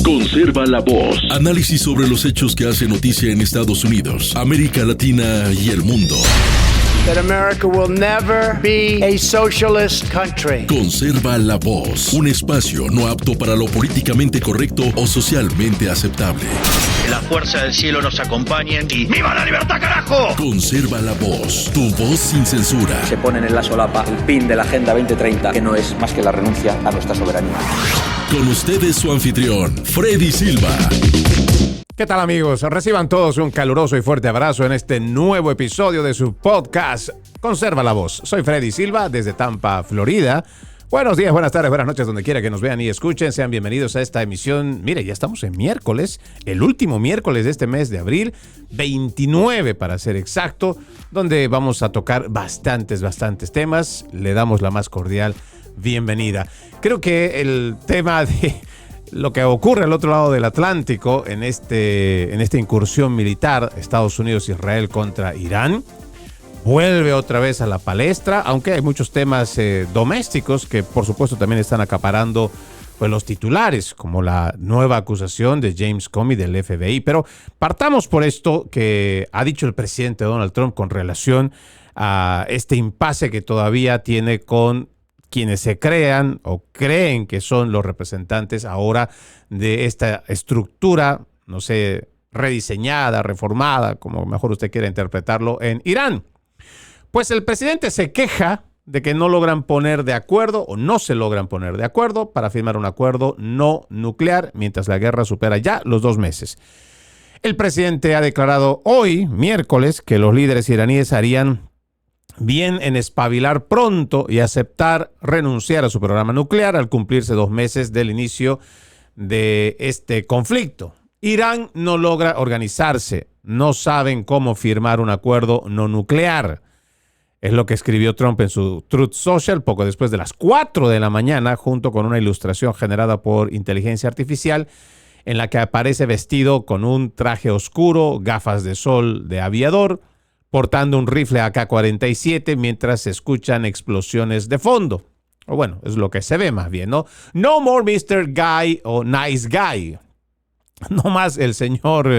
Conserva la voz. Análisis sobre los hechos que hacen noticia en Estados Unidos, América Latina y el mundo. That America will never be a socialist country. Conserva la voz. Un espacio no apto para lo políticamente correcto o socialmente aceptable. Que la fuerza del cielo nos acompañe y ¡viva la libertad, carajo! Conserva la voz. Tu voz sin censura. Se ponen en la solapa el pin de la Agenda 2030, que no es más que la renuncia a nuestra soberanía. Con ustedes su anfitrión, Freddy Silva. ¿Qué tal, amigos? Reciban todos un caluroso y fuerte abrazo en este nuevo episodio de su podcast Conserva la Voz. Soy Freddy Silva desde Tampa, Florida. Buenos días, buenas tardes, buenas noches, donde quiera que nos vean y escuchen. Sean bienvenidos a esta emisión. Mire, ya estamos en miércoles, el último miércoles de este mes de abril, 29 para ser exacto, donde vamos a tocar bastantes temas. Le damos la más cordial bienvenida. Creo que el tema de lo que ocurre al otro lado del Atlántico en esta incursión militar Estados Unidos-Israel contra Irán vuelve otra vez a la palestra, aunque hay muchos temas domésticos que por supuesto también están acaparando pues, los titulares, como la nueva acusación de James Comey del FBI. Pero partamos por esto que ha dicho el presidente Donald Trump con relación a este impasse que todavía tiene con quienes se crean o creen que son los representantes ahora de esta estructura, no sé, rediseñada, reformada, como mejor usted quiera interpretarlo, en Irán. Pues el presidente se queja de que no logran poner de acuerdo o no se logran poner de acuerdo para firmar un acuerdo no nuclear mientras la guerra supera ya los 2 meses. El presidente ha declarado hoy, miércoles, que los líderes iraníes harían bien en espabilar pronto y aceptar renunciar a su programa nuclear al cumplirse 2 meses del inicio de este conflicto. Irán no logra organizarse, no saben cómo firmar un acuerdo no nuclear. Es lo que escribió Trump en su Truth Social poco después de las 4 de la mañana, junto con una ilustración generada por inteligencia artificial en la que aparece vestido con un traje oscuro, gafas de sol de aviador, portando un rifle AK-47 mientras se escuchan explosiones de fondo. O bueno, es lo que se ve más bien, ¿no? No more Mr. Guy o Nice Guy. No más el señor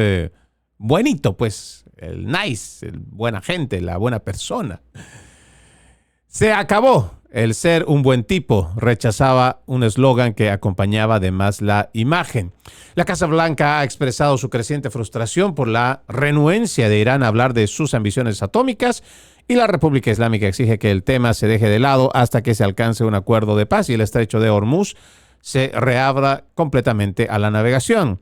buenito, pues, el nice, el buena gente, la buena persona. Se acabó el ser un buen tipo, rechazaba un eslogan que acompañaba además la imagen. La Casa Blanca ha expresado su creciente frustración por la renuencia de Irán a hablar de sus ambiciones atómicas y la República Islámica exige que el tema se deje de lado hasta que se alcance un acuerdo de paz y el estrecho de Hormuz se reabra completamente a la navegación.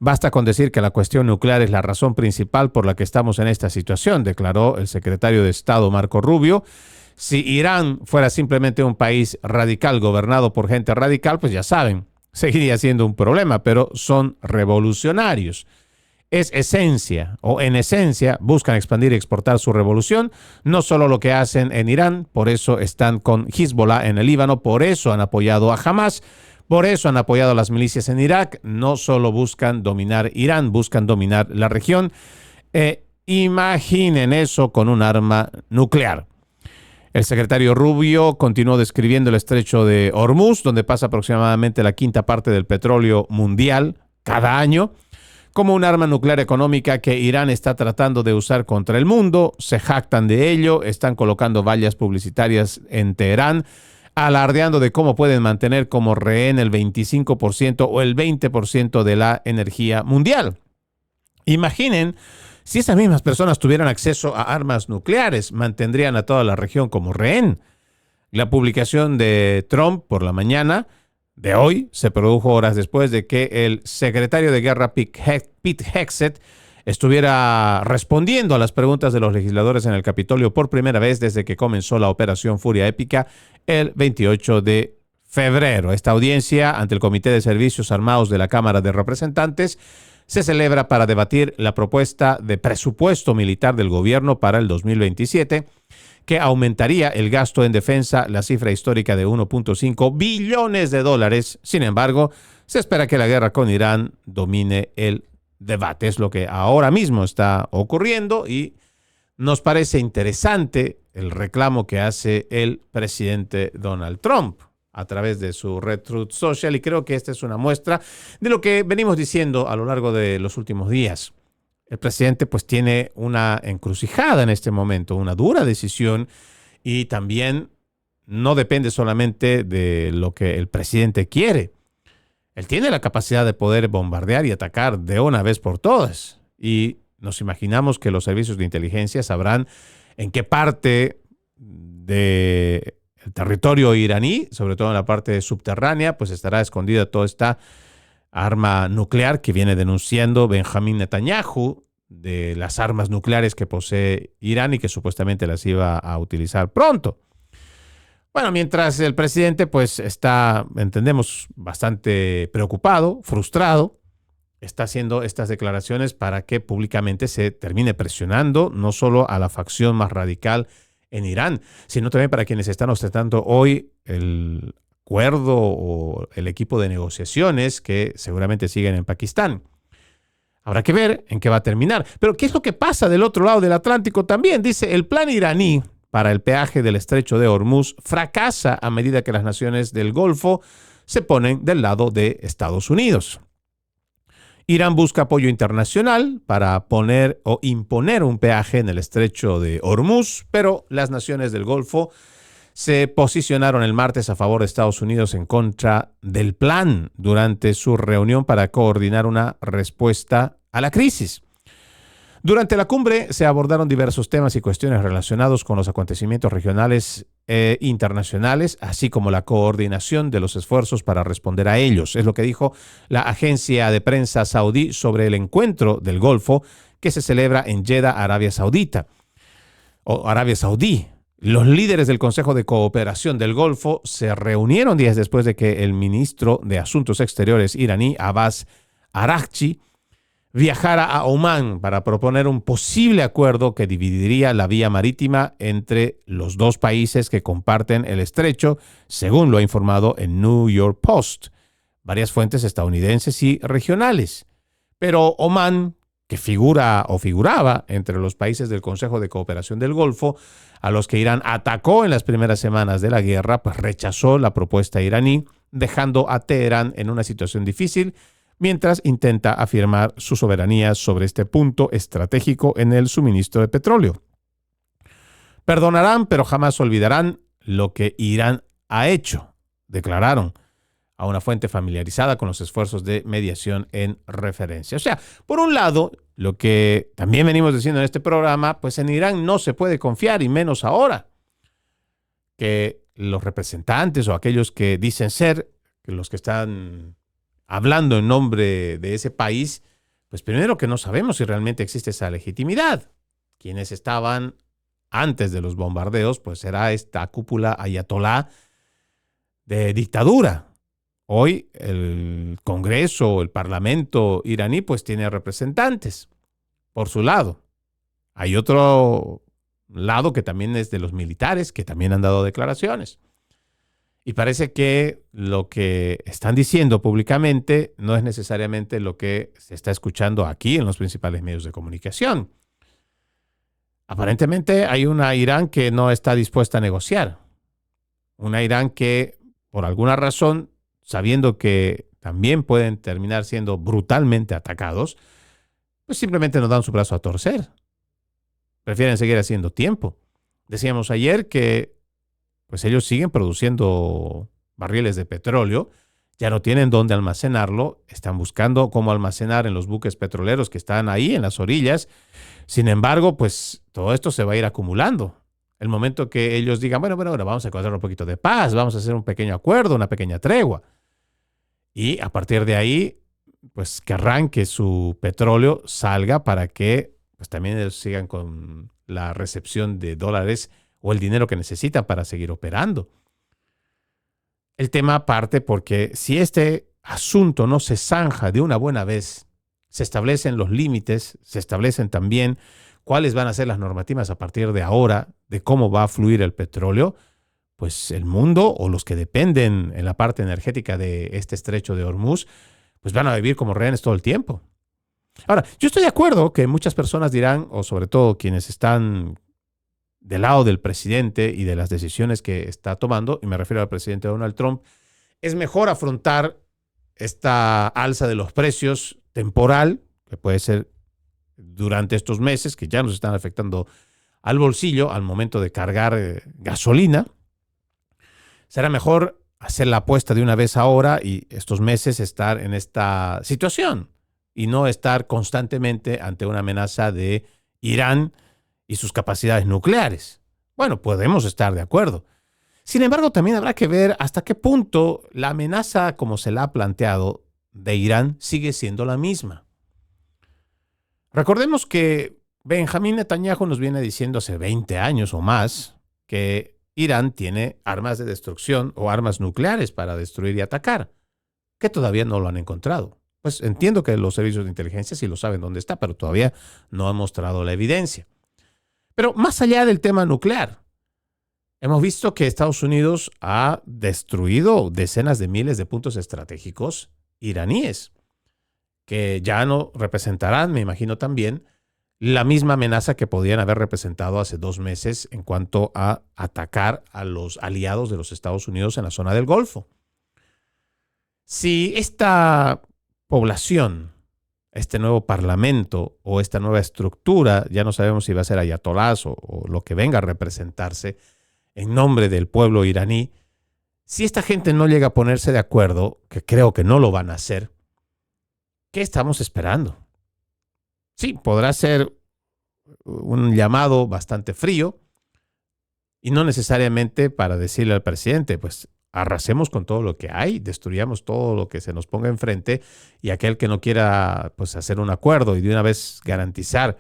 Basta con decir que la cuestión nuclear es la razón principal por la que estamos en esta situación, declaró el secretario de Estado Marco Rubio. Si Irán fuera simplemente un país radical gobernado por gente radical, pues ya saben, seguiría siendo un problema, pero son revolucionarios. En esencia, buscan expandir y exportar su revolución, no solo lo que hacen en Irán, por eso están con Hezbollah en el Líbano, por eso han apoyado a Hamas, por eso han apoyado a las milicias en Irak, no solo buscan dominar Irán, buscan dominar la región. Imaginen eso con un arma nuclear. El secretario Rubio continuó describiendo el estrecho de Hormuz, donde pasa aproximadamente la 1/5 parte del petróleo mundial cada año, como un arma nuclear económica que Irán está tratando de usar contra el mundo. Se jactan de ello, están colocando vallas publicitarias en Teherán, alardeando de cómo pueden mantener como rehén el 25% o el 20% de la energía mundial. Imaginen, si esas mismas personas tuvieran acceso a armas nucleares, mantendrían a toda la región como rehén. La publicación de Trump por la mañana de hoy se produjo horas después de que el secretario de Guerra Pete Hegseth estuviera respondiendo a las preguntas de los legisladores en el Capitolio por primera vez desde que comenzó la Operación Furia Épica el 28 de febrero. Esta audiencia ante el Comité de Servicios Armados de la Cámara de Representantes se celebra para debatir la propuesta de presupuesto militar del gobierno para el 2027, que aumentaría el gasto en defensa, la cifra histórica de 1.5 billones de dólares. Sin embargo, se espera que la guerra con Irán domine el debate. Es lo que ahora mismo está ocurriendo y nos parece interesante el reclamo que hace el presidente Donald Trump. a través de su red Truth Social, y creo que esta es una muestra de lo que venimos diciendo a lo largo de los últimos días. El presidente pues tiene una encrucijada en este momento, una dura decisión, y también no depende solamente de lo que el presidente quiere. Él tiene la capacidad de poder bombardear y atacar de una vez por todas, y nos imaginamos que los servicios de inteligencia sabrán en qué parte del territorio iraní, sobre todo en la parte subterránea, pues estará escondida toda esta arma nuclear que viene denunciando Benjamín Netanyahu, de las armas nucleares que posee Irán y que supuestamente las iba a utilizar pronto. Bueno, mientras el presidente pues está, entendemos, bastante preocupado, frustrado, está haciendo estas declaraciones para que públicamente se termine presionando no solo a la facción más radical en Irán, sino también para quienes están ostentando hoy el acuerdo o el equipo de negociaciones que seguramente siguen en Pakistán. Habrá que ver en qué va a terminar. Pero ¿qué es lo que pasa del otro lado del Atlántico también? Dice, el plan iraní para el peaje del estrecho de Hormuz fracasa a medida que las naciones del Golfo se ponen del lado de Estados Unidos. Irán busca apoyo internacional para poner o imponer un peaje en el estrecho de Hormuz, pero las naciones del Golfo se posicionaron el martes a favor de Estados Unidos en contra del plan durante su reunión para coordinar una respuesta a la crisis. Durante la cumbre se abordaron diversos temas y cuestiones relacionados con los acontecimientos regionales e internacionales, así como la coordinación de los esfuerzos para responder a ellos. Es lo que dijo la agencia de prensa saudí sobre el encuentro del Golfo que se celebra en Jeddah, Arabia Saudita, o Arabia Saudí. Los líderes del Consejo de Cooperación del Golfo se reunieron días después de que el ministro de Asuntos Exteriores iraní, Abbas Araghchi, viajara a Omán para proponer un posible acuerdo que dividiría la vía marítima entre los dos países que comparten el estrecho, según lo ha informado el New York Post, varias fuentes estadounidenses y regionales. Pero Omán, que figuraba entre los países del Consejo de Cooperación del Golfo, a los que Irán atacó en las primeras semanas de la guerra, pues rechazó la propuesta iraní, dejando a Teherán en una situación difícil, mientras intenta afirmar su soberanía sobre este punto estratégico en el suministro de petróleo. Perdonarán, pero jamás olvidarán lo que Irán ha hecho, declararon a una fuente familiarizada con los esfuerzos de mediación en referencia. O sea, por un lado, lo que también venimos diciendo en este programa, pues en Irán no se puede confiar, y menos ahora que los representantes o aquellos que dicen ser los que están hablando en nombre de ese país, pues primero que no sabemos si realmente existe esa legitimidad. Quienes estaban antes de los bombardeos, pues era esta cúpula ayatolá de dictadura. Hoy el Congreso, el Parlamento iraní, pues tiene representantes por su lado. Hay otro lado que también es de los militares, que también han dado declaraciones. Y parece que lo que están diciendo públicamente no es necesariamente lo que se está escuchando aquí en los principales medios de comunicación. Aparentemente hay una Irán que no está dispuesta a negociar. Una Irán que, por alguna razón, sabiendo que también pueden terminar siendo brutalmente atacados, pues simplemente no dan su brazo a torcer. Prefieren seguir haciendo tiempo. Decíamos ayer que pues ellos siguen produciendo barriles de petróleo, ya no tienen dónde almacenarlo, están buscando cómo almacenar en los buques petroleros que están ahí en las orillas. Sin embargo, pues todo esto se va a ir acumulando. El momento que ellos digan, bueno, vamos a encontrar un poquito de paz, vamos a hacer un pequeño acuerdo, una pequeña tregua. Y a partir de ahí, pues querrán que su petróleo salga para que pues también ellos sigan con la recepción de dólares o el dinero que necesitan para seguir operando. El tema parte porque si este asunto no se zanja de una buena vez, se establecen los límites, se establecen también cuáles van a ser las normativas a partir de ahora de cómo va a fluir el petróleo, pues el mundo o los que dependen en la parte energética de este estrecho de Hormuz, pues van a vivir como rehenes todo el tiempo. Ahora, yo estoy de acuerdo que muchas personas dirán, o sobre todo quienes están del lado del presidente y de las decisiones que está tomando, y me refiero al presidente Donald Trump, es mejor afrontar esta alza de los precios temporal, que puede ser durante estos meses, que ya nos están afectando al bolsillo al momento de cargar gasolina. Será mejor hacer la apuesta de una vez ahora y estos meses estar en esta situación y no estar constantemente ante una amenaza de Irán y sus capacidades nucleares. Bueno, podemos estar de acuerdo. Sin embargo, también habrá que ver hasta qué punto la amenaza, como se la ha planteado, de Irán sigue siendo la misma. Recordemos que Benjamín Netanyahu nos viene diciendo hace 20 años o más que Irán tiene armas de destrucción o armas nucleares para destruir y atacar, que todavía no lo han encontrado. Pues entiendo que los servicios de inteligencia sí lo saben dónde está, pero todavía no han mostrado la evidencia. Pero más allá del tema nuclear, hemos visto que Estados Unidos ha destruido decenas de miles de puntos estratégicos iraníes, que ya no representarán, me imagino también, la misma amenaza que podían haber representado hace 2 meses en cuanto a atacar a los aliados de los Estados Unidos en la zona del Golfo. Si esta población, este nuevo parlamento o esta nueva estructura, ya no sabemos si va a ser ayatolás o lo que venga a representarse en nombre del pueblo iraní, si esta gente no llega a ponerse de acuerdo, que creo que no lo van a hacer, ¿qué estamos esperando? Sí, podrá ser un llamado bastante frío y no necesariamente para decirle al presidente, pues arrasemos con todo lo que hay, destruyamos todo lo que se nos ponga enfrente y aquel que no quiera pues hacer un acuerdo y de una vez garantizar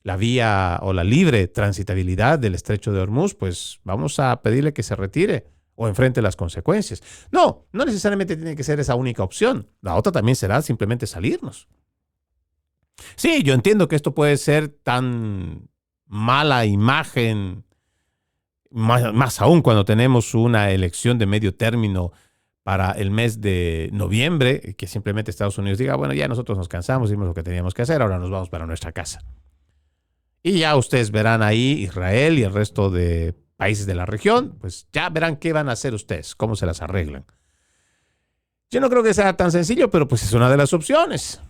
la vía o la libre transitabilidad del estrecho de Hormuz, pues vamos a pedirle que se retire o enfrente las consecuencias. No necesariamente tiene que ser esa única opción. La otra también será simplemente salirnos. Sí, yo entiendo que esto puede ser tan mala imagen, más aún cuando tenemos una elección de medio término para el mes de noviembre, que simplemente Estados Unidos diga, bueno, ya nosotros nos cansamos, hicimos lo que teníamos que hacer, ahora nos vamos para nuestra casa. Y ya ustedes verán ahí, Israel y el resto de países de la región, pues ya verán qué van a hacer ustedes, cómo se las arreglan. Yo no creo que sea tan sencillo, pero pues es una de las opciones.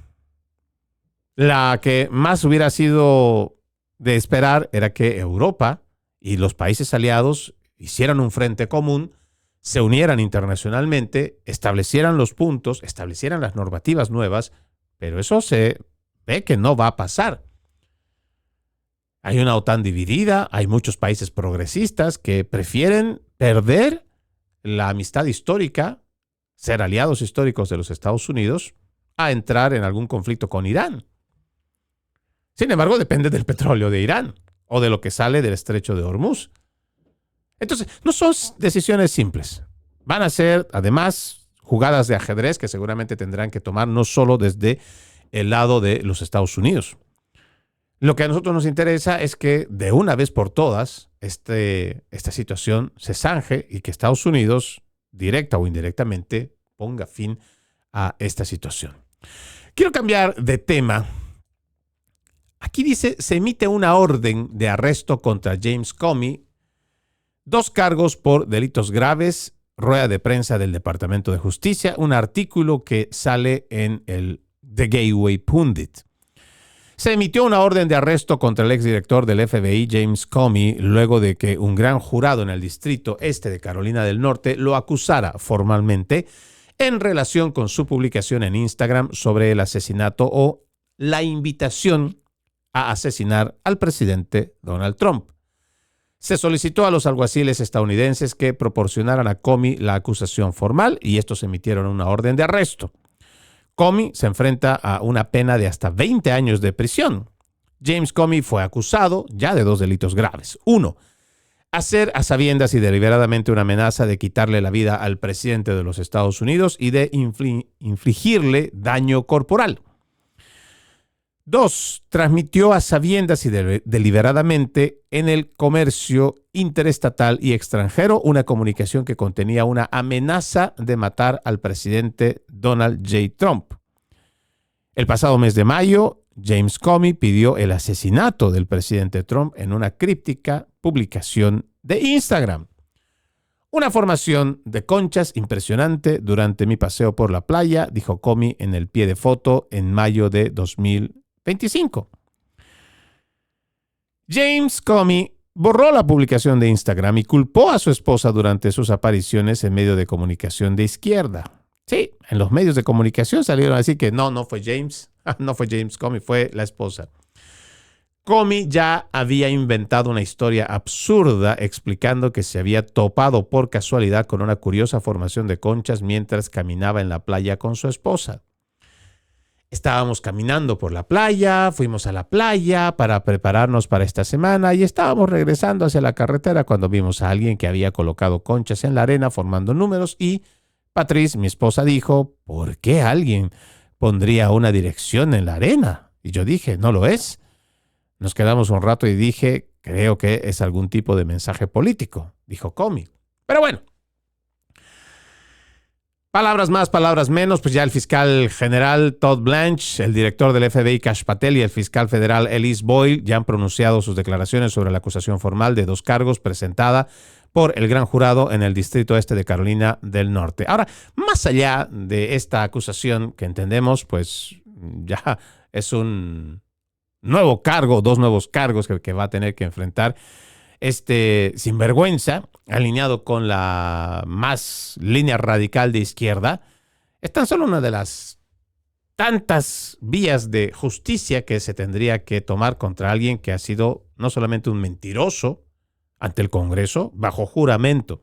La que más hubiera sido de esperar era que Europa y los países aliados hicieran un frente común, se unieran internacionalmente, establecieran los puntos, establecieran las normativas nuevas, pero eso se ve que no va a pasar. Hay una OTAN dividida, hay muchos países progresistas que prefieren perder la amistad histórica, ser aliados históricos de los Estados Unidos, a entrar en algún conflicto con Irán. Sin embargo, depende del petróleo de Irán o de lo que sale del estrecho de Hormuz. Entonces, no son decisiones simples. Van a ser, además, jugadas de ajedrez que seguramente tendrán que tomar no solo desde el lado de los Estados Unidos. Lo que a nosotros nos interesa es que de una vez por todas esta situación se zanje y que Estados Unidos, directa o indirectamente, ponga fin a esta situación. Quiero cambiar de tema. Aquí dice, se emite una orden de arresto contra James Comey, 2 cargos por delitos graves, rueda de prensa del Departamento de Justicia, un artículo que sale en el The Gateway Pundit. Se emitió una orden de arresto contra el exdirector del FBI, James Comey, luego de que un gran jurado en el Distrito Este de Carolina del Norte lo acusara formalmente en relación con su publicación en Instagram sobre el asesinato o la invitación a asesinar al presidente Donald Trump. Se solicitó a los alguaciles estadounidenses que proporcionaran a Comey la acusación formal y estos emitieron una orden de arresto. Comey se enfrenta a una pena de hasta 20 años de prisión. James Comey fue acusado ya de 2 delitos graves. 1. Hacer a sabiendas y deliberadamente una amenaza de quitarle la vida al presidente de los Estados Unidos y de infligirle daño corporal. 2. Transmitió a sabiendas y deliberadamente en el comercio interestatal y extranjero una comunicación que contenía una amenaza de matar al presidente Donald J. Trump. El pasado mes de mayo, James Comey pidió el asesinato del presidente Trump en una críptica publicación de Instagram. Una formación de conchas impresionante durante mi paseo por la playa, dijo Comey en el pie de foto en mayo de 2025. James Comey borró la publicación de Instagram y culpó a su esposa durante sus apariciones en medios de comunicación de izquierda. Sí, en los medios de comunicación salieron a decir que no fue James, no fue James Comey, fue la esposa. Comey ya había inventado una historia absurda explicando que se había topado por casualidad con una curiosa formación de conchas mientras caminaba en la playa con su esposa. Estábamos caminando por la playa, fuimos a la playa para prepararnos para esta semana y estábamos regresando hacia la carretera cuando vimos a alguien que había colocado conchas en la arena formando números y Patrice, mi esposa, dijo, ¿por qué alguien pondría una dirección en la arena? Y yo dije, ¿no lo es? Nos quedamos un rato y dije, creo que es algún tipo de mensaje político, dijo Comey. Pero bueno. Palabras más, palabras menos, pues ya el fiscal general Todd Blanche, el director del FBI Kash Patel y el fiscal federal Elise Boyle ya han pronunciado sus declaraciones sobre la acusación formal de 2 cargos presentada por el gran jurado en el Distrito Este de Carolina del Norte. Ahora, más allá de esta acusación que entendemos, pues ya es un nuevo cargo, 2 nuevos cargos que va a tener que enfrentar este sinvergüenza, alineado con la más línea radical de izquierda, es tan solo una de las tantas vías de justicia que se tendría que tomar contra alguien que ha sido no solamente un mentiroso ante el Congreso, bajo juramento,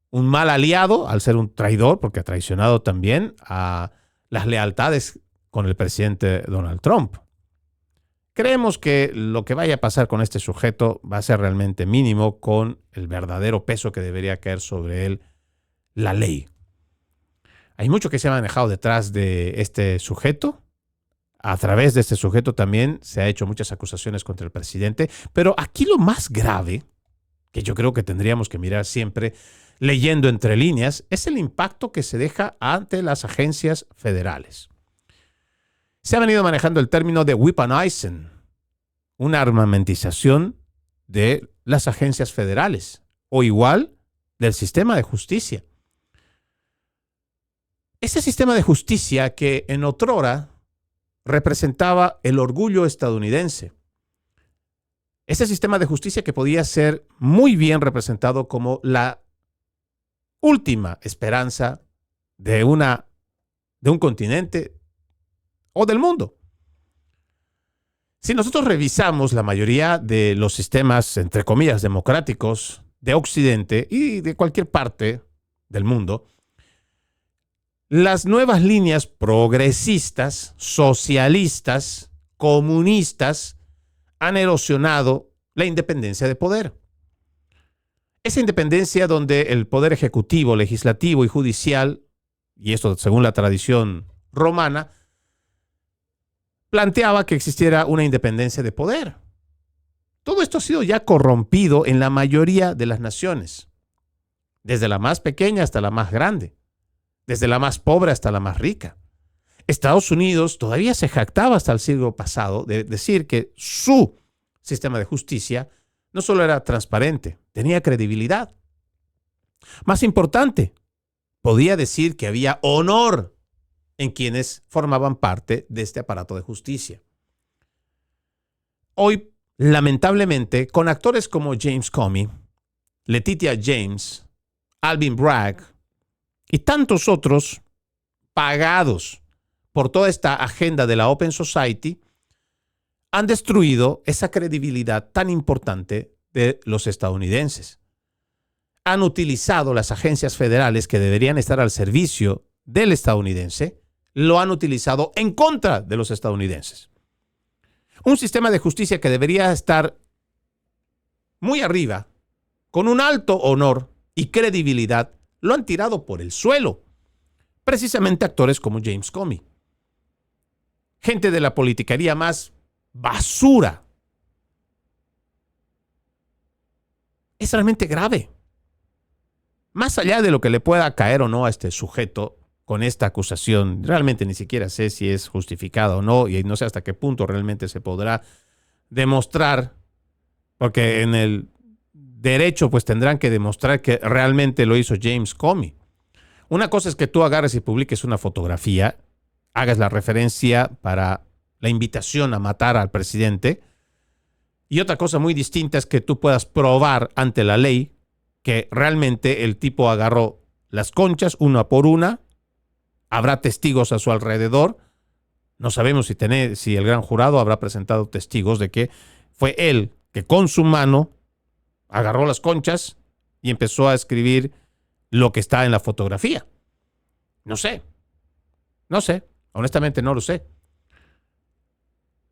un mal aliado al ser un traidor, porque ha traicionado también a las lealtades con el presidente Donald Trump. Creemos que lo que vaya a pasar con este sujeto va a ser realmente mínimo con el verdadero peso que debería caer sobre él la ley. Hay mucho que se ha manejado detrás de este sujeto. A través de este sujeto también se ha hecho muchas acusaciones contra el presidente. Pero aquí lo más grave, que yo creo que tendríamos que mirar siempre leyendo entre líneas, es el impacto que se deja ante las agencias federales. Se ha venido manejando el término de weaponizing, una armamentización de las agencias federales o igual del sistema de justicia. Ese sistema de justicia que en otrora representaba el orgullo estadounidense. Ese sistema de justicia que podía ser muy bien representado como la última esperanza de un continente o del mundo. Si nosotros revisamos la mayoría de los sistemas, entre comillas, democráticos de Occidente y de cualquier parte del mundo, las nuevas líneas progresistas, socialistas, comunistas han erosionado la independencia de poder. Esa independencia donde el poder ejecutivo, legislativo y judicial, y esto según la tradición romana, planteaba que existiera una independencia de poder. Todo esto ha sido ya corrompido en la mayoría de las naciones, desde la más pequeña hasta la más grande, desde la más pobre hasta la más rica. Estados Unidos todavía se jactaba hasta el siglo pasado de decir que su sistema de justicia no solo era transparente, tenía credibilidad. Más importante, podía decir que había honor en quienes formaban parte de este aparato de justicia. Hoy, lamentablemente, con actores como James Comey, Letitia James, Alvin Bragg y tantos otros pagados por toda esta agenda de la Open Society, han destruido esa credibilidad tan importante de los estadounidenses. Han utilizado las agencias federales que deberían estar al servicio del estadounidense, lo han utilizado en contra de los estadounidenses. Un sistema de justicia que debería estar muy arriba, con un alto honor y credibilidad, lo han tirado por el suelo. Precisamente actores como James Comey. Gente de la politiquería más basura. Es realmente grave. Más allá de lo que le pueda caer o no a este sujeto con esta acusación. Realmente ni siquiera sé si es justificada o no, y no sé hasta qué punto realmente se podrá demostrar, porque en el derecho pues tendrán que demostrar que realmente lo hizo James Comey. Una cosa es que tú agarres y publiques una fotografía, hagas la referencia para la invitación a matar al presidente, y otra cosa muy distinta es que tú puedas probar ante la ley que realmente el tipo agarró las conchas una por una. Habrá testigos a su alrededor. No sabemos si el gran jurado habrá presentado testigos de que fue él que con su mano agarró las conchas y empezó a escribir lo que está en la fotografía. No sé. Honestamente no lo sé.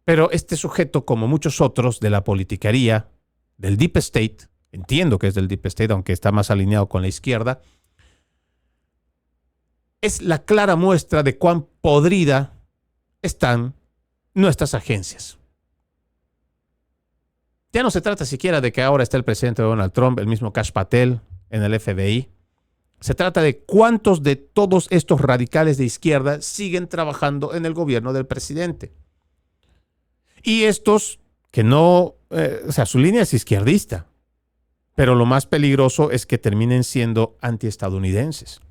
Pero este sujeto, como muchos otros de la politiquería, del Deep State, entiendo que es del Deep State, aunque está más alineado con la izquierda, es la clara muestra de cuán podrida están nuestras agencias. Ya no se trata siquiera de que ahora está el presidente Donald Trump, el mismo Kash Patel en el FBI. Se trata de cuántos de todos estos radicales de izquierda siguen trabajando en el gobierno del presidente. Y estos que no, su línea es izquierdista, pero lo más peligroso es que terminen siendo antiestadounidenses.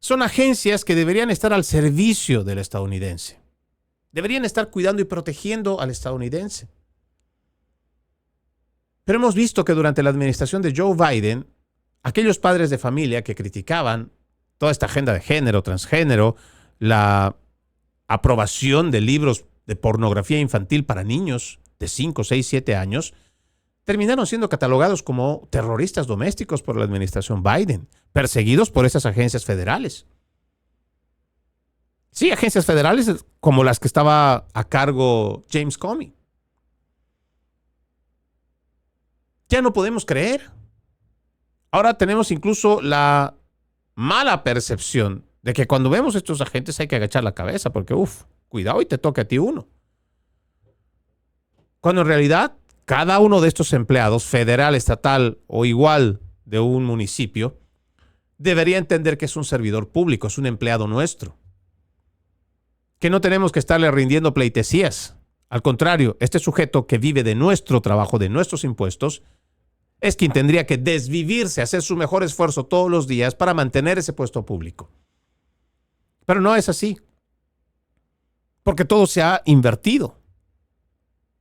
Son agencias que deberían estar al servicio del estadounidense. Deberían estar cuidando y protegiendo al estadounidense. Pero hemos visto que durante la administración de Joe Biden, aquellos padres de familia que criticaban toda esta agenda de género, transgénero, la aprobación de libros de pornografía infantil para niños de 5, 6, 7 años, terminaron siendo catalogados como terroristas domésticos por la administración Biden, perseguidos por esas agencias federales. Sí, agencias federales como las que estaba a cargo James Comey. Ya no podemos creer. Ahora tenemos incluso la mala percepción de que cuando vemos a estos agentes hay que agachar la cabeza porque, cuidado y te toque a ti uno. Cuando en realidad cada uno de estos empleados, federal, estatal o igual de un municipio, debería entender que es un servidor público, es un empleado nuestro. Que no tenemos que estarle rindiendo pleitesías. Al contrario, este sujeto que vive de nuestro trabajo, de nuestros impuestos, es quien tendría que desvivirse, hacer su mejor esfuerzo todos los días para mantener ese puesto público. Pero no es así. Porque todo se ha invertido.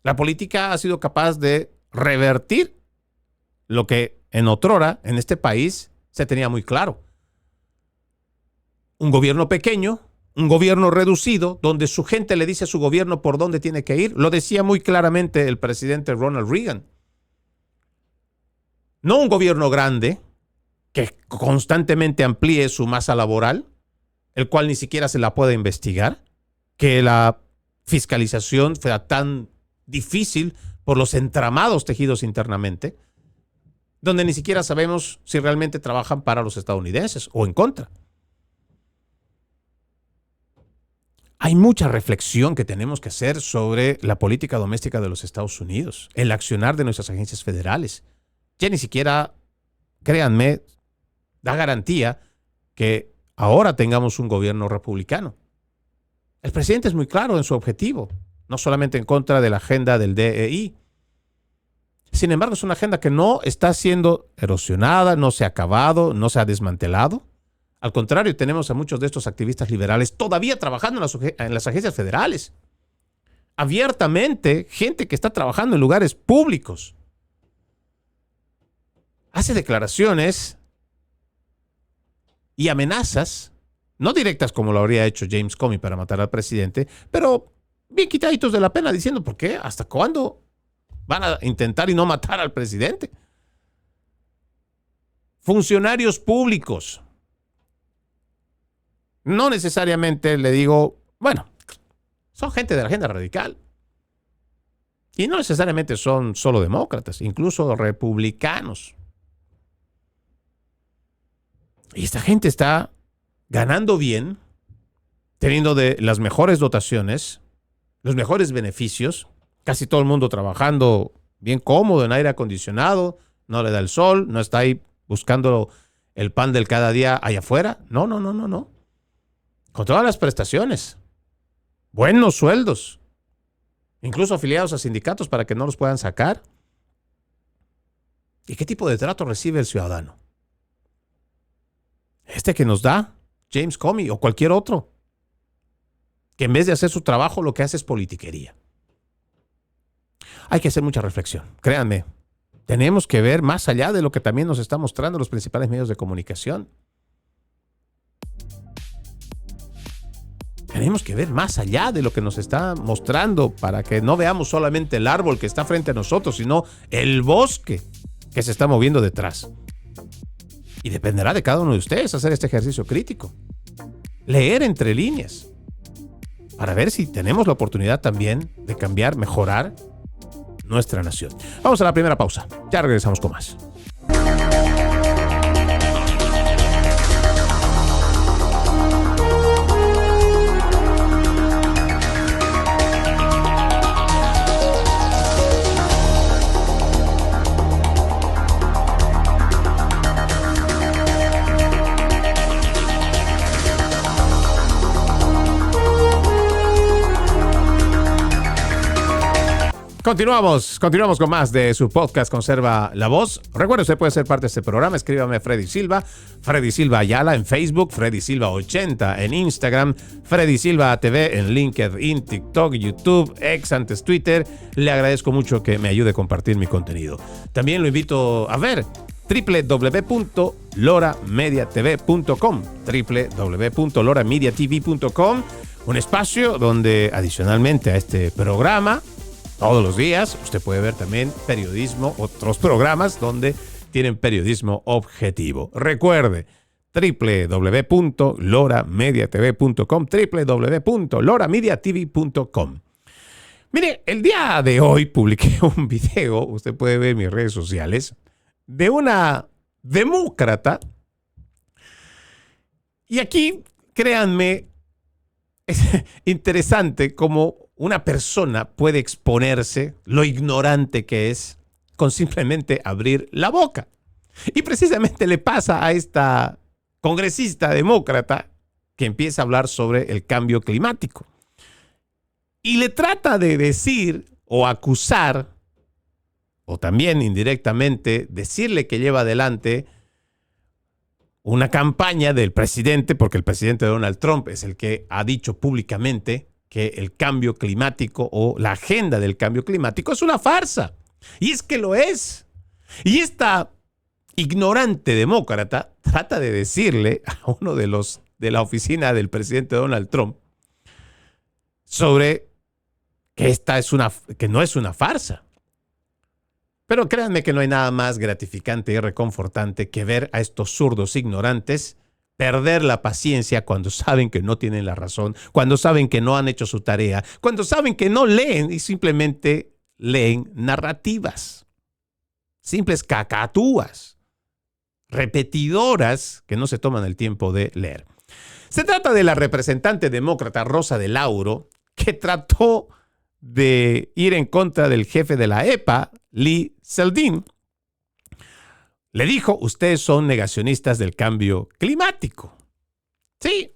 La política ha sido capaz de revertir lo que en otrora, en este país, se tenía muy claro. Un gobierno pequeño, un gobierno reducido, donde su gente le dice a su gobierno por dónde tiene que ir. Lo decía muy claramente el presidente Ronald Reagan. No un gobierno grande que constantemente amplíe su masa laboral, el cual ni siquiera se la puede investigar, que la fiscalización fuera tan difícil por los entramados tejidos internamente, donde ni siquiera sabemos si realmente trabajan para los estadounidenses o en contra. Hay mucha reflexión que tenemos que hacer sobre la política doméstica de los Estados Unidos, el accionar de nuestras agencias federales. Ya ni siquiera, créanme, da garantía que ahora tengamos un gobierno republicano. El presidente es muy claro en su objetivo, no solamente en contra de la agenda del DEI. Sin embargo, es una agenda que no está siendo erosionada, no se ha acabado, no se ha desmantelado. Al contrario, tenemos a muchos de estos activistas liberales todavía trabajando en las agencias federales. Abiertamente, gente que está trabajando en lugares públicos. Hace declaraciones y amenazas, no directas como lo habría hecho James Comey para matar al presidente, pero bien quitaditos de la pena diciendo, ¿por qué? ¿Hasta cuándo van a intentar y no matar al presidente? Funcionarios públicos. No necesariamente le digo, son gente de la agenda radical. Y no necesariamente son solo demócratas, incluso republicanos. Y esta gente está ganando bien, teniendo de las mejores dotaciones, los mejores beneficios, casi todo el mundo trabajando bien cómodo en aire acondicionado, no le da el sol, no está ahí buscando el pan del cada día allá afuera. No. Con todas las prestaciones. Buenos sueldos. Incluso afiliados a sindicatos para que no los puedan sacar. ¿Y qué tipo de trato recibe el ciudadano? Este que nos da James Comey o cualquier otro, que en vez de hacer su trabajo lo que hace es politiquería. Hay que hacer mucha reflexión, créanme. Tenemos que ver más allá de lo que también nos están mostrando los principales medios de comunicación. Tenemos que ver más allá de lo que nos está mostrando para que no veamos solamente el árbol que está frente a nosotros, sino el bosque que se está moviendo detrás. Y dependerá de cada uno de ustedes hacer este ejercicio crítico. Leer entre líneas para ver si tenemos la oportunidad también de cambiar, mejorar nuestra nación. Vamos a la primera pausa. Ya regresamos con más. Continuamos con más de su podcast Conserva la Voz. Recuerde, usted puede ser parte de este programa. Escríbame a Freddy Silva Ayala en Facebook, Freddy Silva 80 en Instagram, Freddy Silva TV en LinkedIn, TikTok, YouTube, X, antes Twitter. Le agradezco mucho que me ayude a compartir mi contenido. También lo invito a ver www.loramediatv.com, www.loramediatv.com, un espacio donde adicionalmente a este programa, todos los días, usted puede ver también periodismo, otros programas donde tienen periodismo objetivo. Recuerde, www.loramediatv.com, www.loramediatv.com. Mire, el día de hoy publiqué un video, usted puede ver en mis redes sociales, de una demócrata. Y aquí, créanme, es interesante cómo una persona puede exponerse lo ignorante que es con simplemente abrir la boca. Y precisamente le pasa a esta congresista demócrata que empieza a hablar sobre el cambio climático. Y le trata de decir o acusar, o también indirectamente decirle que lleva adelante una campaña del presidente, porque el presidente Donald Trump es el que ha dicho públicamente que el cambio climático o la agenda del cambio climático es una farsa. Y es que lo es. Y esta ignorante demócrata trata de decirle a uno de los de la oficina del presidente Donald Trump sobre que que no es una farsa. Pero créanme que no hay nada más gratificante y reconfortante que ver a estos zurdos ignorantes perder la paciencia cuando saben que no tienen la razón, cuando saben que no han hecho su tarea, cuando saben que no leen y simplemente leen narrativas, simples cacatúas, repetidoras que no se toman el tiempo de leer. Se trata de la representante demócrata Rosa DeLauro, que trató de ir en contra del jefe de la EPA, Lee Zeldin. Le dijo, ustedes son negacionistas del cambio climático. Sí.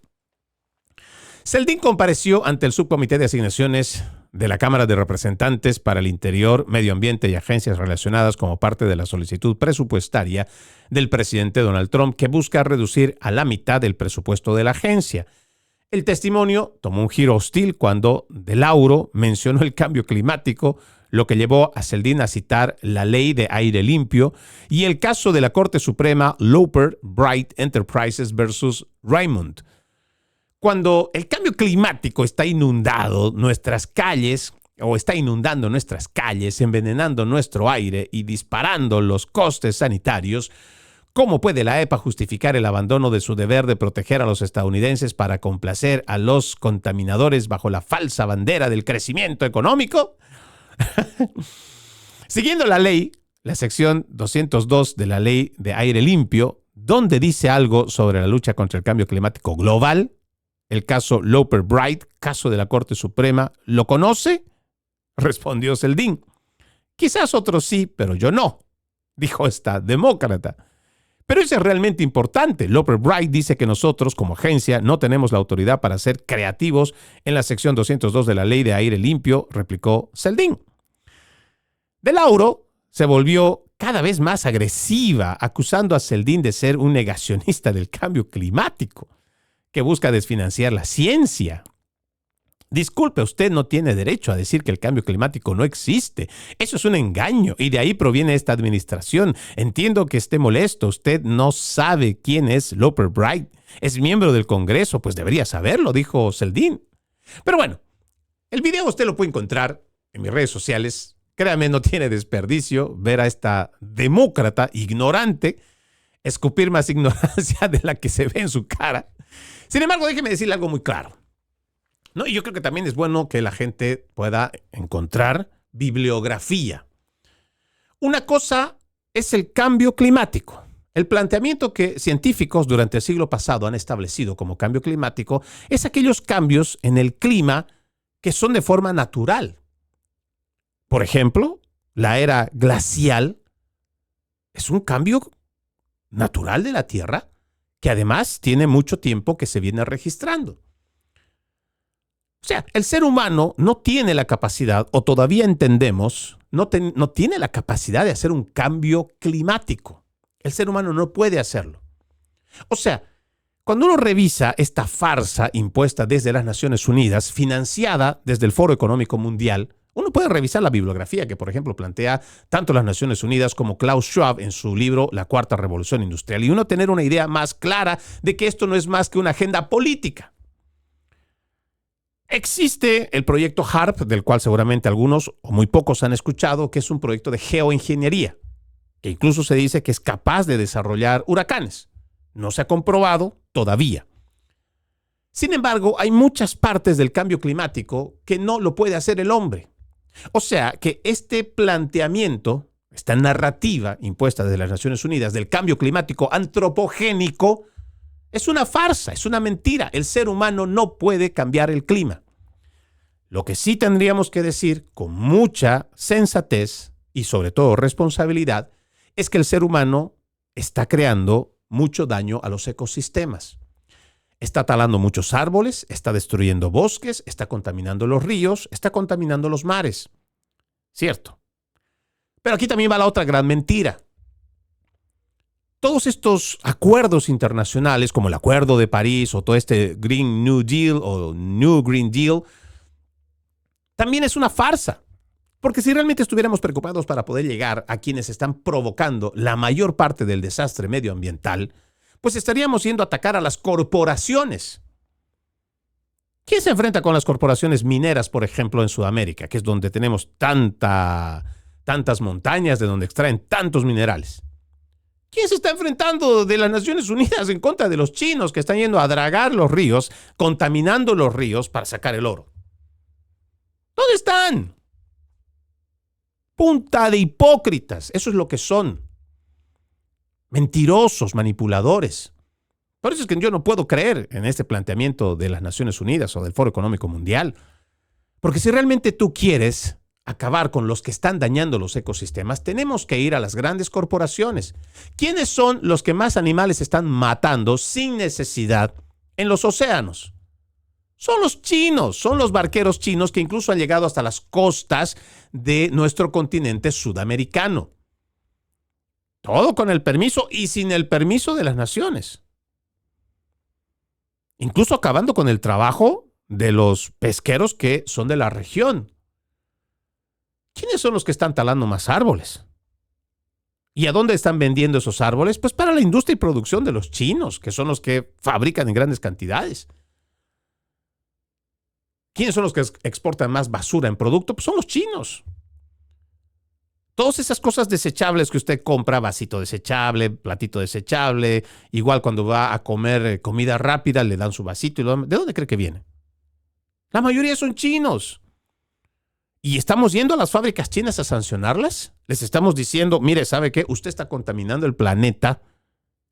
Zeldin compareció ante el Subcomité de Asignaciones de la Cámara de Representantes para el Interior, Medio Ambiente y agencias relacionadas como parte de la solicitud presupuestaria del presidente Donald Trump, que busca reducir a la mitad el presupuesto de la agencia. El testimonio tomó un giro hostil cuando DeLauro mencionó el cambio climático, lo que llevó a Zeldin a citar la ley de aire limpio y el caso de la Corte Suprema Loper Bright Enterprises versus Raymond. Cuando el cambio climático está inundando nuestras calles, envenenando nuestro aire y disparando los costes sanitarios, ¿cómo puede la EPA justificar el abandono de su deber de proteger a los estadounidenses para complacer a los contaminadores bajo la falsa bandera del crecimiento económico? Siguiendo la ley, la sección 202 de la ley de aire limpio, donde dice algo sobre la lucha contra el cambio climático global, el caso Loper Bright, caso de la Corte Suprema, ¿lo conoce? Respondió Zeldin. Quizás otros sí, pero yo no, dijo esta demócrata. Pero eso es realmente importante. Loper Bright dice que nosotros, como agencia, no tenemos la autoridad para ser creativos en la sección 202 de la Ley de Aire Limpio, replicó Zeldin. De Lauro se volvió cada vez más agresiva, acusando a Zeldin de ser un negacionista del cambio climático, que busca desfinanciar la ciencia. Disculpe, usted no tiene derecho a decir que el cambio climático no existe. Eso es un engaño y de ahí proviene esta administración. Entiendo que esté molesto. Usted no sabe quién es Loper Bright. Es miembro del Congreso, pues debería saberlo, dijo Zeldin. Pero bueno, el video usted lo puede encontrar en mis redes sociales. Créame, no tiene desperdicio ver a esta demócrata ignorante escupir más ignorancia de la que se ve en su cara. Sin embargo, déjeme decirle algo muy claro. No, y yo creo que también es bueno que la gente pueda encontrar bibliografía. Una cosa es el cambio climático. El planteamiento que científicos durante el siglo pasado han establecido como cambio climático es aquellos cambios en el clima que son de forma natural. Por ejemplo, la era glacial es un cambio natural de la Tierra que además tiene mucho tiempo que se viene registrando. O sea, el ser humano no tiene la capacidad, o todavía entendemos, no tiene la capacidad de hacer un cambio climático. El ser humano no puede hacerlo. O sea, cuando uno revisa esta farsa impuesta desde las Naciones Unidas, financiada desde el Foro Económico Mundial, uno puede revisar la bibliografía que, por ejemplo, plantea tanto las Naciones Unidas como Klaus Schwab en su libro La Cuarta Revolución Industrial, y uno tener una idea más clara de que esto no es más que una agenda política. Existe el proyecto HARP, del cual seguramente algunos o muy pocos han escuchado, que es un proyecto de geoingeniería, que incluso se dice que es capaz de desarrollar huracanes. No se ha comprobado todavía. Sin embargo, hay muchas partes del cambio climático que no lo puede hacer el hombre. O sea que este planteamiento, esta narrativa impuesta desde las Naciones Unidas del cambio climático antropogénico, es una farsa, es una mentira. El ser humano no puede cambiar el clima. Lo que sí tendríamos que decir con mucha sensatez y sobre todo responsabilidad es que el ser humano está creando mucho daño a los ecosistemas. Está talando muchos árboles, está destruyendo bosques, está contaminando los ríos, está contaminando los mares. Cierto. Pero aquí también va la otra gran mentira. Todos estos acuerdos internacionales, como el Acuerdo de París o todo este Green New Deal o New Green Deal, también es una farsa. Porque si realmente estuviéramos preocupados para poder llegar a quienes están provocando la mayor parte del desastre medioambiental, pues estaríamos yendo a atacar a las corporaciones. ¿Quién se enfrenta con las corporaciones mineras, por ejemplo, en Sudamérica, que es donde tenemos tantas montañas, de donde extraen tantos minerales? ¿Quién se está enfrentando de las Naciones Unidas en contra de los chinos que están yendo a dragar los ríos, contaminando los ríos para sacar el oro? ¿Dónde están? Punta de hipócritas, eso es lo que son. Mentirosos, manipuladores. Por eso es que yo no puedo creer en este planteamiento de las Naciones Unidas o del Foro Económico Mundial. Porque si realmente tú quieres acabar con los que están dañando los ecosistemas, tenemos que ir a las grandes corporaciones. ¿Quiénes son los que más animales están matando sin necesidad en los océanos? Son los chinos, son los barqueros chinos que incluso han llegado hasta las costas de nuestro continente sudamericano. Todo con el permiso y sin el permiso de las naciones. Incluso acabando con el trabajo de los pesqueros que son de la región. ¿Quiénes son los que están talando más árboles? ¿Y a dónde están vendiendo esos árboles? Pues para la industria y producción de los chinos, que son los que fabrican en grandes cantidades. ¿Quiénes son los que exportan más basura en producto? Pues son los chinos. Todas esas cosas desechables que usted compra, vasito desechable, platito desechable, igual cuando va a comer comida rápida, le dan su vasito. ¿De dónde cree que viene? La mayoría son chinos. ¿Y estamos yendo a las fábricas chinas a sancionarlas? Les estamos diciendo, mire, ¿sabe qué? Usted está contaminando el planeta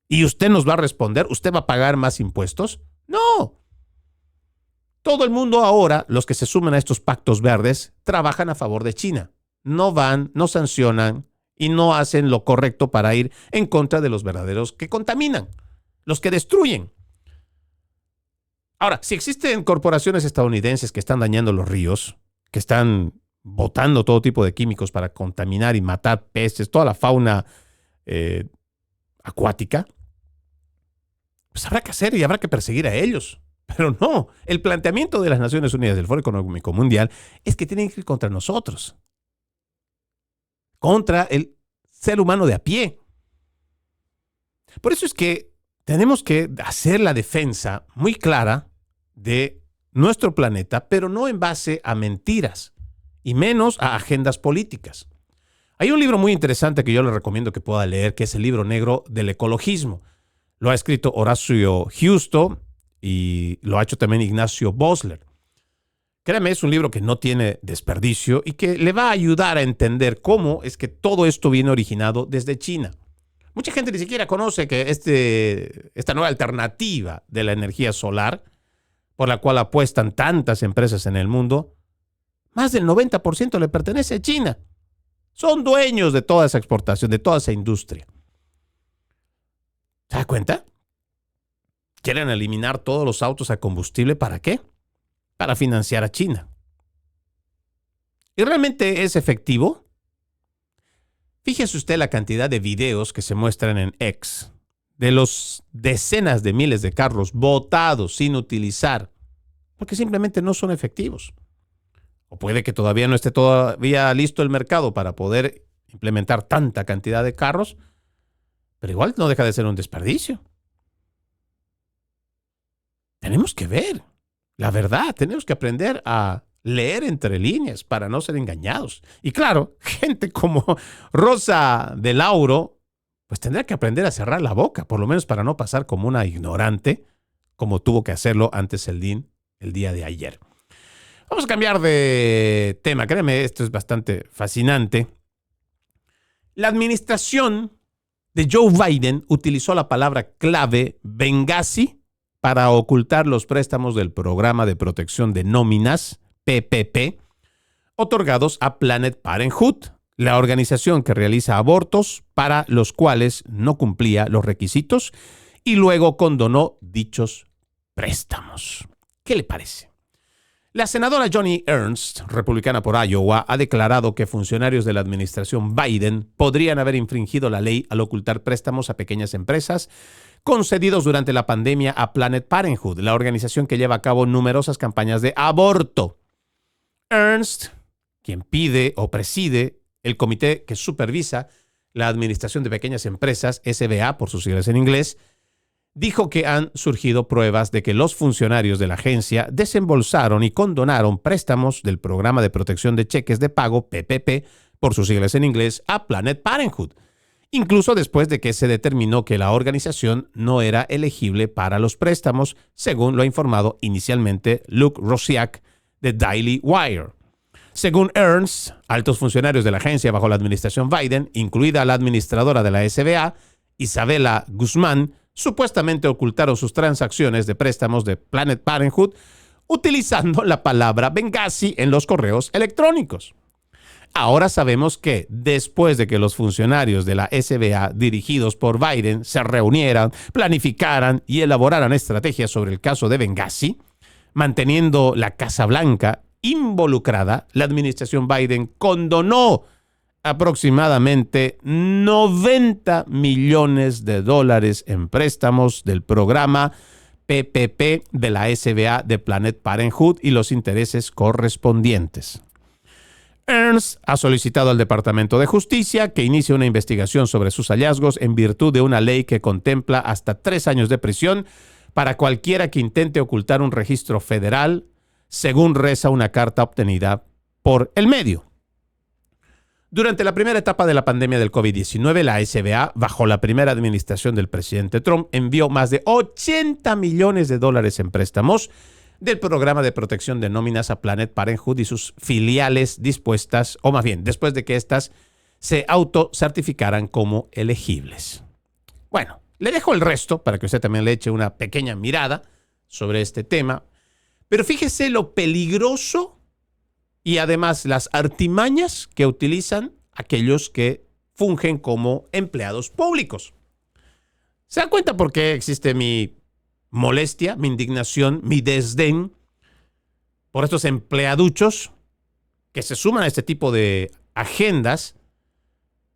y usted nos va a responder, ¿usted va a pagar más impuestos? No. Todo el mundo ahora, los que se suman a estos pactos verdes, trabajan a favor de China. No van, no sancionan y no hacen lo correcto para ir en contra de los verdaderos que contaminan, los que destruyen. Ahora, si existen corporaciones estadounidenses que están dañando los ríos, que están botando todo tipo de químicos para contaminar y matar peces, toda la fauna acuática, pues habrá que hacer y habrá que perseguir a ellos. Pero no, el planteamiento de las Naciones Unidas del Foro Económico Mundial es que tienen que ir contra nosotros, contra el ser humano de a pie. Por eso es que tenemos que hacer la defensa muy clara de nuestro planeta, pero no en base a mentiras y menos a agendas políticas. Hay un libro muy interesante que yo le recomiendo que pueda leer, que es el libro negro del ecologismo. Lo ha escrito Horacio Justo y lo ha hecho también Ignacio Bosler. Créame, es un libro que no tiene desperdicio y que le va a ayudar a entender cómo es que todo esto viene originado desde China. Mucha gente ni siquiera conoce que esta nueva alternativa de la energía solar, por la cual apuestan tantas empresas en el mundo, más del 90% le pertenece a China. Son dueños de toda esa exportación, de toda esa industria. ¿Se da cuenta? Quieren eliminar todos los autos a combustible. ¿Para qué? Para financiar a China. ¿Y realmente es efectivo? Fíjese usted la cantidad de videos que se muestran en X de los decenas de miles de carros botados sin utilizar, porque simplemente no son efectivos. O puede que todavía no esté todavía listo el mercado para poder implementar tanta cantidad de carros, pero igual no deja de ser un desperdicio. Tenemos que ver la verdad, tenemos que aprender a leer entre líneas para no ser engañados. Y claro, gente como Rosa de Lauro, pues tendrá que aprender a cerrar la boca, por lo menos para no pasar como una ignorante, como tuvo que hacerlo antes el día de ayer. Vamos a cambiar de tema. Créeme, esto es bastante fascinante. La administración de Joe Biden utilizó la palabra clave Benghazi para ocultar los préstamos del Programa de Protección de Nóminas, PPP, otorgados a Planned Parenthood, la organización que realiza abortos para los cuales no cumplía los requisitos y luego condonó dichos préstamos. ¿Qué le parece? La senadora Joni Ernst, republicana por Iowa, ha declarado que funcionarios de la administración Biden podrían haber infringido la ley al ocultar préstamos a pequeñas empresas concedidos durante la pandemia a Planned Parenthood, la organización que lleva a cabo numerosas campañas de aborto. Ernst, quien pide o preside el comité que supervisa la administración de pequeñas empresas, SBA por sus siglas en inglés, dijo que han surgido pruebas de que los funcionarios de la agencia desembolsaron y condonaron préstamos del Programa de Protección de Cheques de Pago, PPP, por sus siglas en inglés, a Planned Parenthood, incluso después de que se determinó que la organización no era elegible para los préstamos, según lo ha informado inicialmente Luke Rosiak de Daily Wire. Según Ernst, altos funcionarios de la agencia bajo la administración Biden, incluida la administradora de la SBA, Isabela Guzmán, supuestamente ocultaron sus transacciones de préstamos de Planned Parenthood utilizando la palabra Benghazi en los correos electrónicos. Ahora sabemos que después de que los funcionarios de la SBA dirigidos por Biden se reunieran, planificaran y elaboraran estrategias sobre el caso de Benghazi, manteniendo la Casa Blanca involucrada, la administración Biden condonó aproximadamente $90 millones en préstamos del programa PPP de la SBA de Planned Parenthood y los intereses correspondientes. Ernst ha solicitado al Departamento de Justicia que inicie una investigación sobre sus hallazgos en virtud de una ley que contempla hasta 3 años de prisión para cualquiera que intente ocultar un registro federal, según reza una carta obtenida por el medio. Durante la primera etapa de la pandemia del COVID-19, la SBA, bajo la primera administración del presidente Trump, envió más de $80 millones en préstamos del Programa de Protección de Nóminas a Planned Parenthood y sus filiales dispuestas, o más bien, después de que éstas se autocertificaran como elegibles. Bueno, le dejo el resto para que usted también le eche una pequeña mirada sobre este tema. Pero fíjese lo peligroso y además las artimañas que utilizan aquellos que fungen como empleados públicos. ¿Se dan cuenta por qué existe mi molestia, mi indignación, mi desdén por estos empleaduchos que se suman a este tipo de agendas?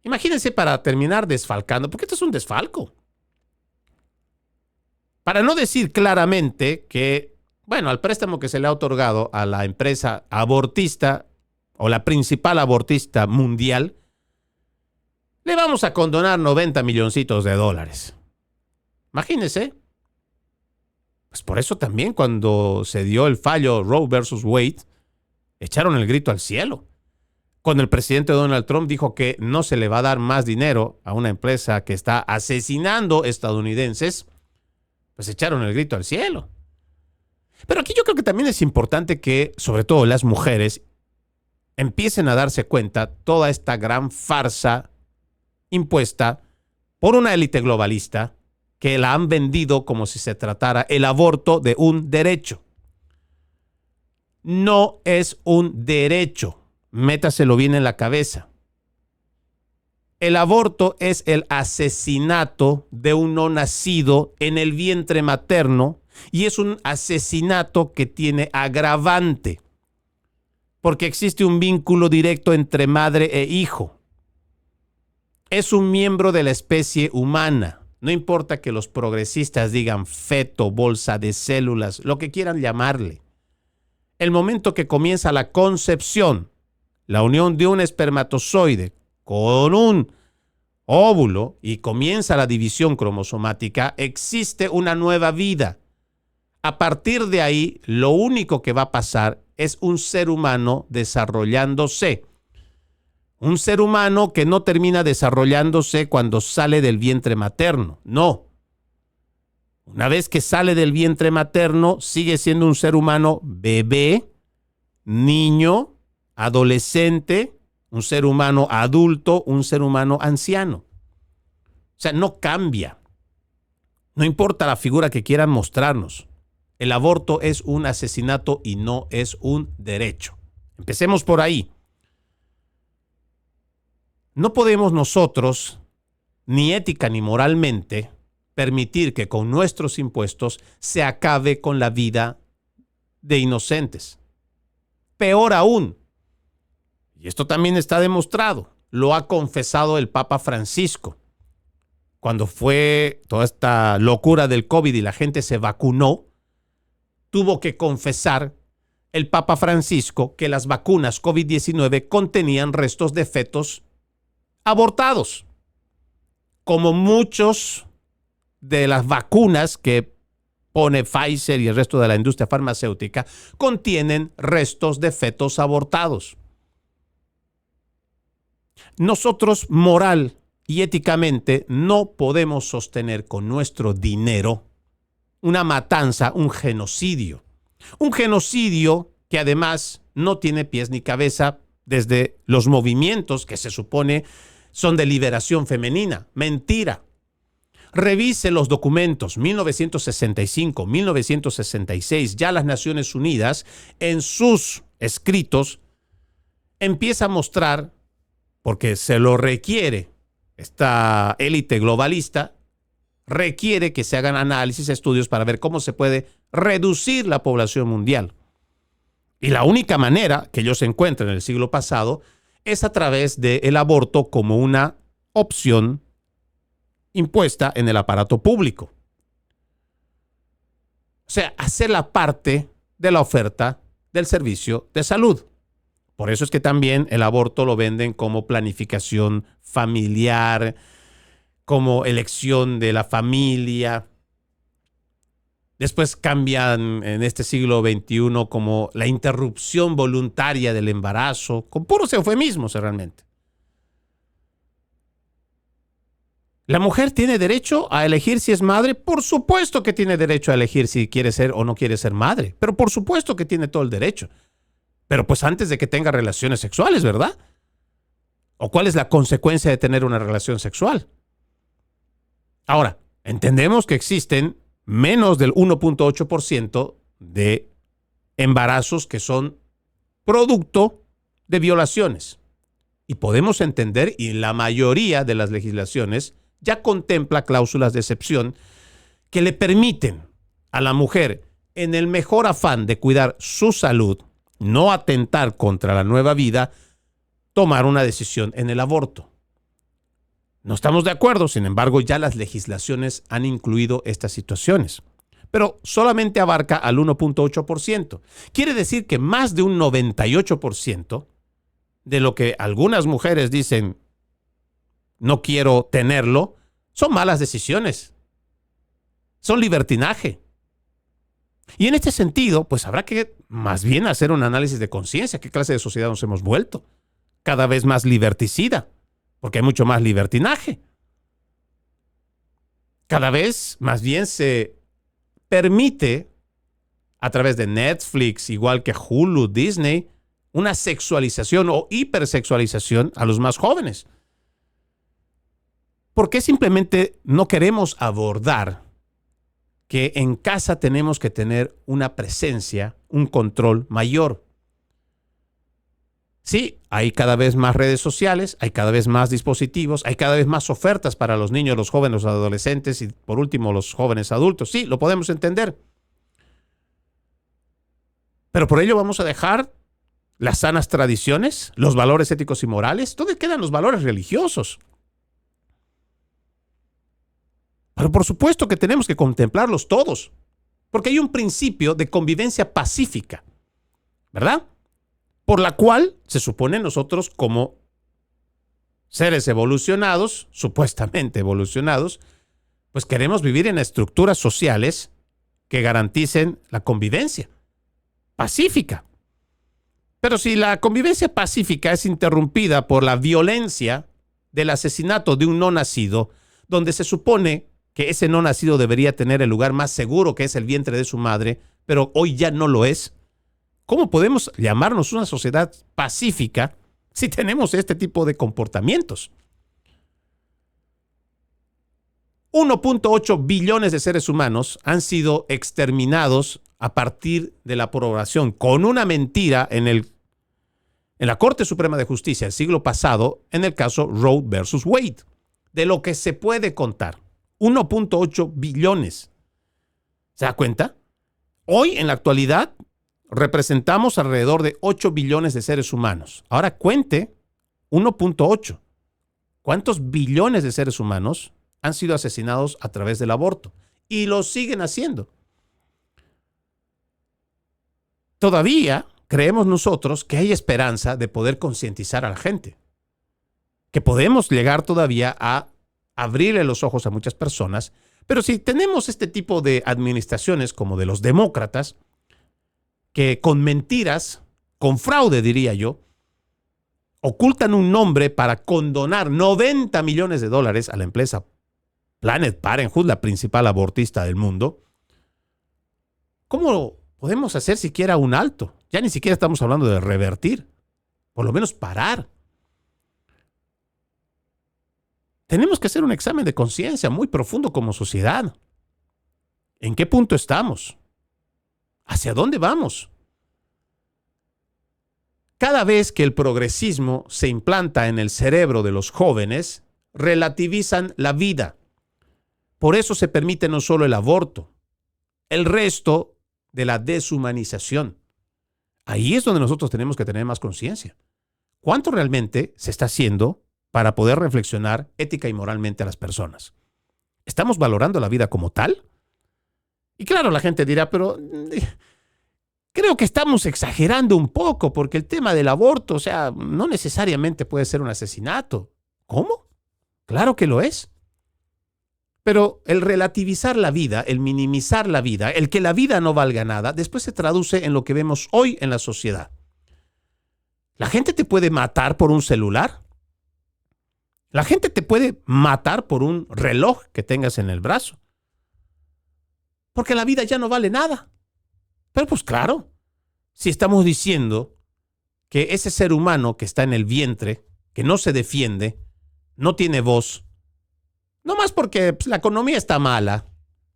Imagínense, para terminar desfalcando, porque esto es un desfalco. Para no decir claramente que, bueno, al préstamo que se le ha otorgado a la empresa abortista o la principal abortista mundial, le vamos a condonar 90 milloncitos de dólares. Imagínense. Pues por eso también cuando se dio el fallo Roe versus Wade, echaron el grito al cielo. Cuando el presidente Donald Trump dijo que no se le va a dar más dinero a una empresa que está asesinando estadounidenses, pues echaron el grito al cielo. Pero aquí yo creo que también es importante que, sobre todo las mujeres, empiecen a darse cuenta toda esta gran farsa impuesta por una élite globalista que la han vendido como si se tratara el aborto de un derecho. No es un derecho. Métaselo bien en la cabeza. El aborto es el asesinato de un no nacido en el vientre materno y es un asesinato que tiene agravante porque existe un vínculo directo entre madre e hijo. Es un miembro de la especie humana. No importa que los progresistas digan feto, bolsa de células, lo que quieran llamarle. El momento que comienza la concepción, la unión de un espermatozoide con un óvulo y comienza la división cromosomática, existe una nueva vida. A partir de ahí, lo único que va a pasar es un ser humano desarrollándose. Un ser humano que no termina desarrollándose cuando sale del vientre materno. No. Una vez que sale del vientre materno, sigue siendo un ser humano bebé, niño, adolescente, un ser humano adulto, un ser humano anciano. O sea, no cambia. No importa la figura que quieran mostrarnos. El aborto es un asesinato y no es un derecho. Empecemos por ahí. No podemos nosotros, ni ética ni moralmente, permitir que con nuestros impuestos se acabe con la vida de inocentes. Peor aún, y esto también está demostrado, lo ha confesado el Papa Francisco. Cuando fue toda esta locura del COVID y la gente se vacunó, tuvo que confesar el Papa Francisco que las vacunas COVID-19 contenían restos de fetos abortados, como muchos de las vacunas que pone Pfizer y el resto de la industria farmacéutica contienen restos de fetos abortados. Nosotros moral y éticamente no podemos sostener con nuestro dinero una matanza, un genocidio. Un genocidio que además no tiene pies ni cabeza desde los movimientos que se supone son de liberación femenina. Mentira. Revise los documentos 1965, 1966, ya las Naciones Unidas en sus escritos empieza a mostrar, porque se lo requiere esta élite globalista, requiere que se hagan análisis, estudios para ver cómo se puede reducir la población mundial. Y la única manera que ellos encuentran en el siglo pasado es a través del aborto como una opción impuesta en el aparato público. O sea, hacerla parte de la oferta del servicio de salud. Por eso es que también el aborto lo venden como planificación familiar, como elección de la familia. Después cambian en este siglo XXI como la interrupción voluntaria del embarazo, con puros eufemismos realmente. ¿La mujer tiene derecho a elegir si es madre? Por supuesto que tiene derecho a elegir si quiere ser o no quiere ser madre. Pero por supuesto que tiene todo el derecho. Pero pues antes de que tenga relaciones sexuales, ¿verdad? ¿O cuál es la consecuencia de tener una relación sexual? Ahora, entendemos que existen menos del 1.8% de embarazos que son producto de violaciones. Y podemos entender, y la mayoría de las legislaciones ya contempla cláusulas de excepción que le permiten a la mujer, en el mejor afán de cuidar su salud, no atentar contra la nueva vida, tomar una decisión en el aborto. No estamos de acuerdo, sin embargo, ya las legislaciones han incluido estas situaciones, pero solamente abarca al 1.8%. Quiere decir que más de un 98% de lo que algunas mujeres dicen no quiero tenerlo, son malas decisiones, son libertinaje. Y en este sentido, pues habrá que más bien hacer un análisis de conciencia. ¿Qué clase de sociedad nos hemos vuelto? Cada vez más liberticida, porque hay mucho más libertinaje. Cada vez más bien se permite, a través de Netflix, igual que Hulu, Disney, una sexualización o hipersexualización a los más jóvenes. ¿Por qué simplemente no queremos abordar que en casa tenemos que tener una presencia, un control mayor? Sí, hay cada vez más redes sociales, hay cada vez más dispositivos, hay cada vez más ofertas para los niños, los jóvenes, los adolescentes y por último los jóvenes adultos. Sí, lo podemos entender. Pero por ello vamos a dejar las sanas tradiciones, los valores éticos y morales. ¿Dónde quedan los valores religiosos? Pero por supuesto que tenemos que contemplarlos todos, porque hay un principio de convivencia pacífica, ¿verdad? Por la cual se supone nosotros como seres evolucionados, supuestamente evolucionados, pues queremos vivir en estructuras sociales que garanticen la convivencia pacífica. Pero si la convivencia pacífica es interrumpida por la violencia del asesinato de un no nacido, donde se supone que ese no nacido debería tener el lugar más seguro, que es el vientre de su madre, pero hoy ya no lo es, ¿cómo podemos llamarnos una sociedad pacífica si tenemos este tipo de comportamientos? 1.8 billones de seres humanos han sido exterminados a partir de la aprobación con una mentira en la Corte Suprema de Justicia el siglo pasado, en el caso Roe versus Wade. De lo que se puede contar, 1.8 billones. ¿Se da cuenta? Hoy, en la actualidad, representamos alrededor de 8 billones de seres humanos. Ahora cuente 1.8. ¿Cuántos billones de seres humanos han sido asesinados a través del aborto? Y lo siguen haciendo. Todavía creemos nosotros que hay esperanza de poder concientizar a la gente, que podemos llegar todavía a abrirle los ojos a muchas personas, pero si tenemos este tipo de administraciones como de los demócratas, que con mentiras, con fraude diría yo, ocultan un nombre para condonar $90 millones a la empresa Planned Parenthood, la principal abortista del mundo, ¿cómo podemos hacer siquiera un alto? Ya ni siquiera estamos hablando de revertir, por lo menos parar. Tenemos que hacer un examen de conciencia muy profundo como sociedad. ¿En qué punto estamos? ¿Hacia dónde vamos? Cada vez que el progresismo se implanta en el cerebro de los jóvenes, relativizan la vida. Por eso se permite no solo el aborto, el resto de la deshumanización. Ahí es donde nosotros tenemos que tener más conciencia. ¿Cuánto realmente se está haciendo para poder reflexionar ética y moralmente a las personas? ¿Estamos valorando la vida como tal? Y claro, la gente dirá, pero creo que estamos exagerando un poco porque el tema del aborto, o sea, no necesariamente puede ser un asesinato. ¿Cómo? Claro que lo es. Pero el relativizar la vida, el minimizar la vida, el que la vida no valga nada, después se traduce en lo que vemos hoy en la sociedad. ¿La gente te puede matar por un celular? La gente te puede matar por un reloj que tengas en el brazo. Porque la vida ya no vale nada. Pero pues claro, si estamos diciendo que ese ser humano que está en el vientre, que no se defiende, no tiene voz, no más porque la economía está mala,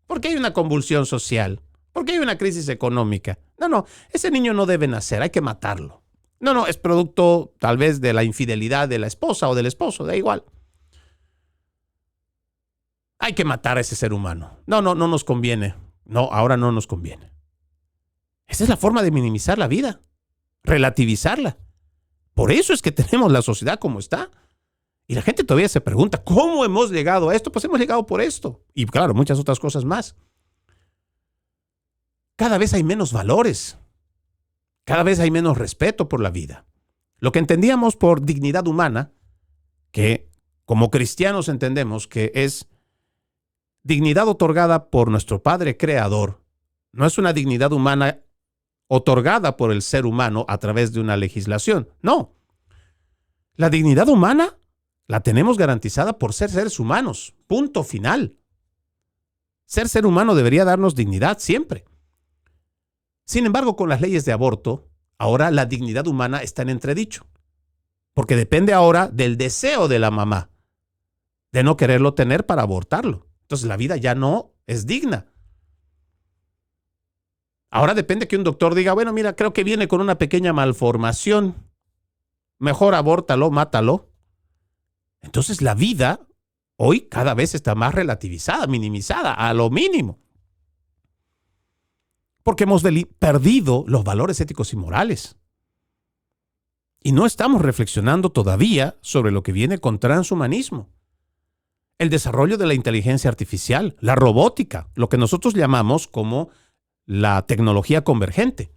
porque hay una convulsión social, porque hay una crisis económica. No, ese niño no debe nacer, hay que matarlo. No, es producto tal vez de la infidelidad de la esposa o del esposo, da igual. Hay que matar a ese ser humano. No nos conviene. No, ahora no nos conviene. Esa es la forma de minimizar la vida, relativizarla. Por eso es que tenemos la sociedad como está. Y la gente todavía se pregunta, ¿cómo hemos llegado a esto? Pues hemos llegado por esto. Y claro, muchas otras cosas más. Cada vez hay menos valores. Cada vez hay menos respeto por la vida. Lo que entendíamos por dignidad humana, que como cristianos entendemos que es dignidad otorgada por nuestro Padre Creador, no es una dignidad humana otorgada por el ser humano a través de una legislación. No. La dignidad humana la tenemos garantizada por ser seres humanos. Punto final. Ser humano debería darnos dignidad siempre. Sin embargo, con las leyes de aborto, ahora la dignidad humana está en entredicho. Porque depende ahora del deseo de la mamá de no quererlo tener para abortarlo. Entonces la vida ya no es digna. Ahora depende que un doctor diga, bueno, mira, creo que viene con una pequeña malformación. Mejor abórtalo, mátalo. Entonces la vida hoy cada vez está más relativizada, minimizada, a lo mínimo. Porque hemos perdido los valores éticos y morales. Y no estamos reflexionando todavía sobre lo que viene con transhumanismo. El desarrollo de la inteligencia artificial, la robótica, lo que nosotros llamamos como la tecnología convergente.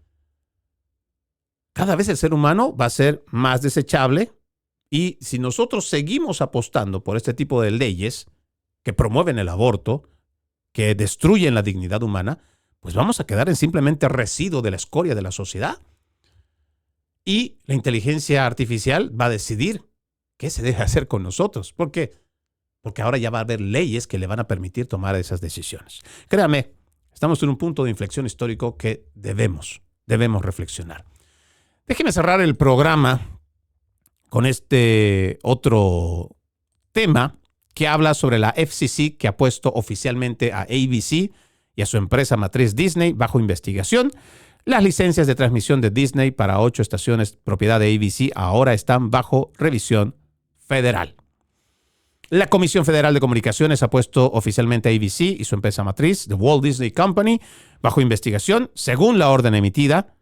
Cada vez el ser humano va a ser más desechable y si nosotros seguimos apostando por este tipo de leyes que promueven el aborto, que destruyen la dignidad humana, pues vamos a quedar en simplemente residuo de la escoria de la sociedad. Y la inteligencia artificial va a decidir qué se debe hacer con nosotros. ¿Por qué? Porque ahora ya va a haber leyes que le van a permitir tomar esas decisiones. Créame, estamos en un punto de inflexión histórico que debemos reflexionar. Déjeme cerrar el programa con este otro tema que habla sobre la FCC, que ha puesto oficialmente a ABC y a su empresa matriz Disney bajo investigación. Las licencias de transmisión de Disney para 8 estaciones propiedad de ABC ahora están bajo revisión federal. La Comisión Federal de Comunicaciones ha puesto oficialmente a ABC y su empresa matriz, The Walt Disney Company, bajo investigación, según la orden emitida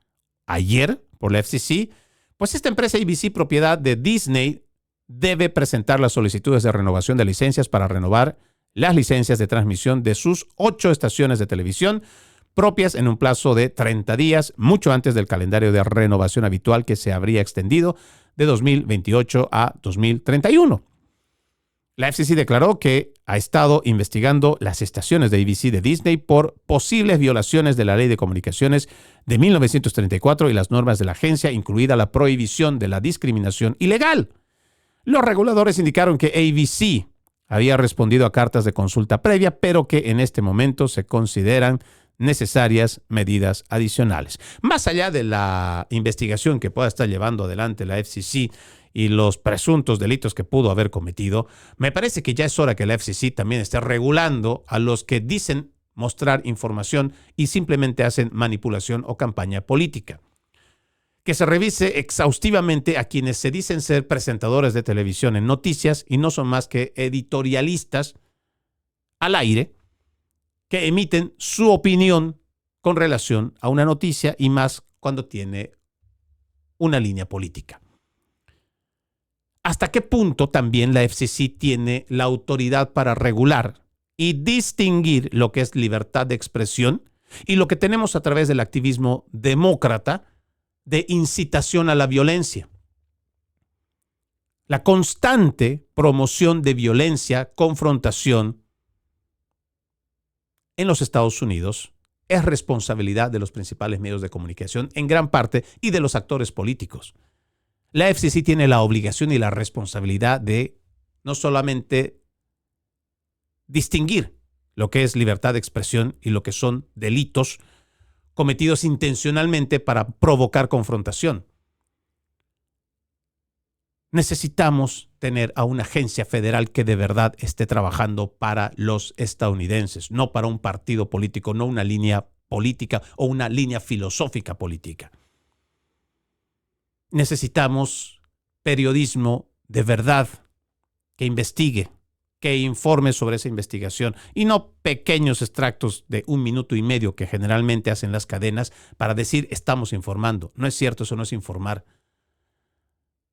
ayer por la FCC. Pues esta empresa ABC, propiedad de Disney, debe presentar las solicitudes de renovación de licencias para renovar las licencias de transmisión de sus 8 estaciones de televisión propias en un plazo de 30 días, mucho antes del calendario de renovación habitual que se habría extendido de 2028 a 2031. La FCC declaró que ha estado investigando las estaciones de ABC de Disney por posibles violaciones de la Ley de Comunicaciones de 1934 y las normas de la agencia, incluida la prohibición de la discriminación ilegal. Los reguladores indicaron que ABC había respondido a cartas de consulta previa, pero que en este momento se consideran necesarias medidas adicionales. Más allá de la investigación que pueda estar llevando adelante la FCC y los presuntos delitos que pudo haber cometido, me parece que ya es hora que la FCC también esté regulando a los que dicen mostrar información y simplemente hacen manipulación o campaña política. Que se revise exhaustivamente a quienes se dicen ser presentadores de televisión en noticias y no son más que editorialistas al aire que emiten su opinión con relación a una noticia y más cuando tiene una línea política. ¿Hasta qué punto también la FCC tiene la autoridad para regular y distinguir lo que es libertad de expresión y lo que tenemos a través del activismo demócrata de incitación a la violencia? La constante promoción de violencia, confrontación en los Estados Unidos es responsabilidad de los principales medios de comunicación en gran parte y de los actores políticos. La FCC tiene la obligación y la responsabilidad de no solamente distinguir lo que es libertad de expresión y lo que son delitos cometidos intencionalmente para provocar confrontación. Necesitamos tener a una agencia federal que de verdad esté trabajando para los estadounidenses, no para un partido político, no una línea política o una línea filosófica política. necesitamos periodismo de verdad, que investigue, que informe sobre esa investigación y no pequeños extractos de 1 minuto y medio que generalmente hacen las cadenas para decir estamos informando. No es cierto, eso no es informar.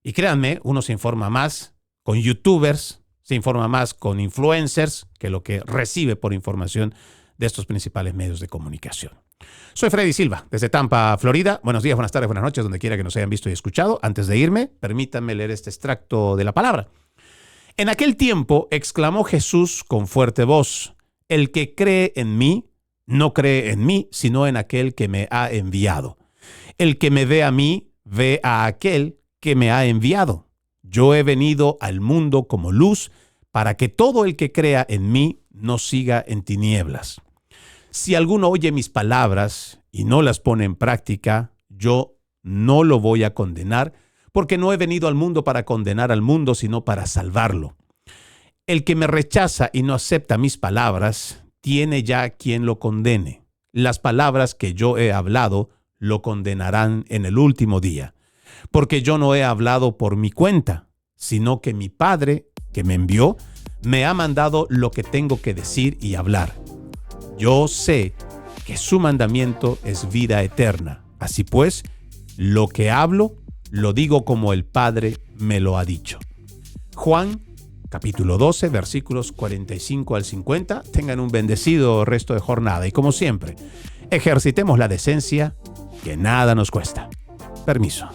Y créanme, uno se informa más con youtubers, se informa más con influencers que lo que recibe por información de estos principales medios de comunicación. Soy Freddy Silva, desde Tampa, Florida. Buenos días, buenas tardes, buenas noches, donde quiera que nos hayan visto y escuchado. Antes de irme, permítanme leer este extracto de la palabra. En aquel tiempo exclamó Jesús con fuerte voz: el que cree en mí, no cree en mí, sino en aquel que me ha enviado. El que me ve a mí, ve a aquel que me ha enviado. Yo he venido al mundo como luz, para que todo el que crea en mí no siga en tinieblas. Si alguno oye mis palabras y no las pone en práctica, yo no lo voy a condenar, porque no he venido al mundo para condenar al mundo, sino para salvarlo. El que me rechaza y no acepta mis palabras, tiene ya quien lo condene. Las palabras que yo he hablado lo condenarán en el último día, porque yo no he hablado por mi cuenta, sino que mi Padre, que me envió, me ha mandado lo que tengo que decir y hablar. Yo sé que su mandamiento es vida eterna. Así pues, lo que hablo, lo digo como el Padre me lo ha dicho. Juan, capítulo 12, versículos 45 al 50. Tengan un bendecido resto de jornada. Y como siempre, ejercitemos la decencia, que nada nos cuesta. Permiso.